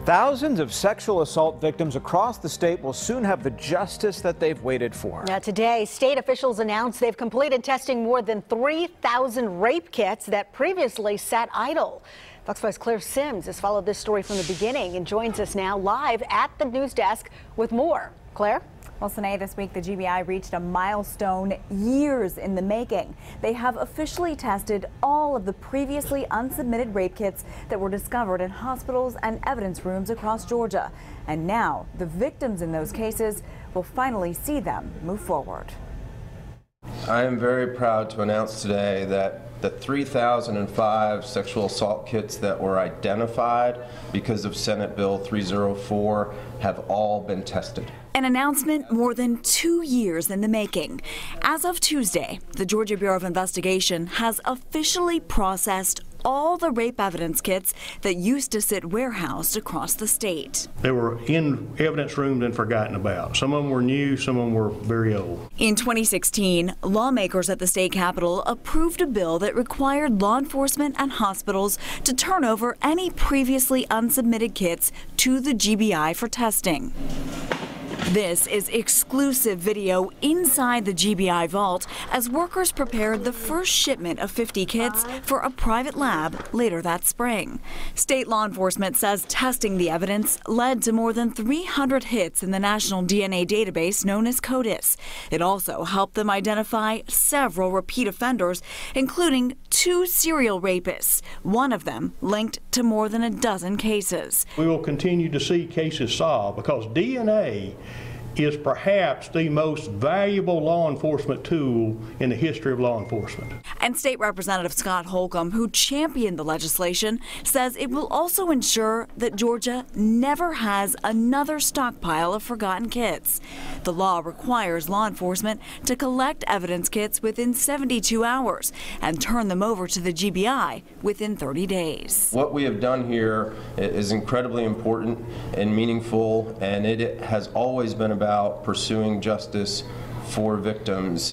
Thousands of sexual assault victims across the state will soon have the justice that they've waited for. Now today, state officials announced they've completed testing more than 3,000 rape kits that previously sat idle. Fox 5's Claire Sims has followed this story from the beginning and joins us now live at the news desk with more. Claire? Well, Sine, this week the GBI reached a milestone years in the making. They have officially tested all of the previously unsubmitted rape kits that were discovered in hospitals and evidence rooms across Georgia. And now the victims in those cases will finally see them move forward. I am very proud to announce today that the 3,005 sexual assault kits that were identified because of Senate Bill 304 have all been tested. An announcement more than 2 years in the making. As of Tuesday, the Georgia Bureau of Investigation has officially processed all the rape evidence kits that used to sit warehoused across the state. They were in evidence rooms and forgotten about. Some of them were new, some of them were very old. In 2016, lawmakers at the state capitol approved a bill that required law enforcement and hospitals to turn over any previously unsubmitted kits to the GBI for testing. This is exclusive video inside the GBI vault as workers prepared the first shipment of 50 kits for a private lab later that spring. State law enforcement says testing the evidence led to more than 300 hits in the national DNA database known as CODIS. It also helped them identify several repeat offenders, including 2 serial rapists, one of them linked to more than a dozen cases. We will continue to see cases solved because DNA is perhaps the most valuable law enforcement tool in the history of law enforcement. And State Representative Scott Holcomb, who championed the legislation, says it will also ensure that Georgia never has another stockpile of forgotten kits. The law requires law enforcement to collect evidence kits within 72 hours and turn them over to the GBI within 30 days. What we have done here is incredibly important and meaningful, and it has always been about pursuing justice for victims.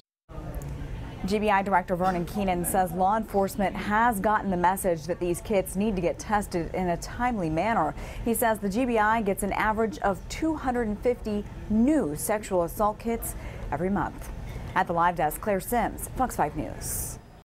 GBI Director Vernon Keenan says law enforcement has gotten the message that these kits need to get tested in a timely manner. He says the GBI gets an average of 250 new sexual assault kits every month. At the live desk, Claire Sims, Fox 5 News.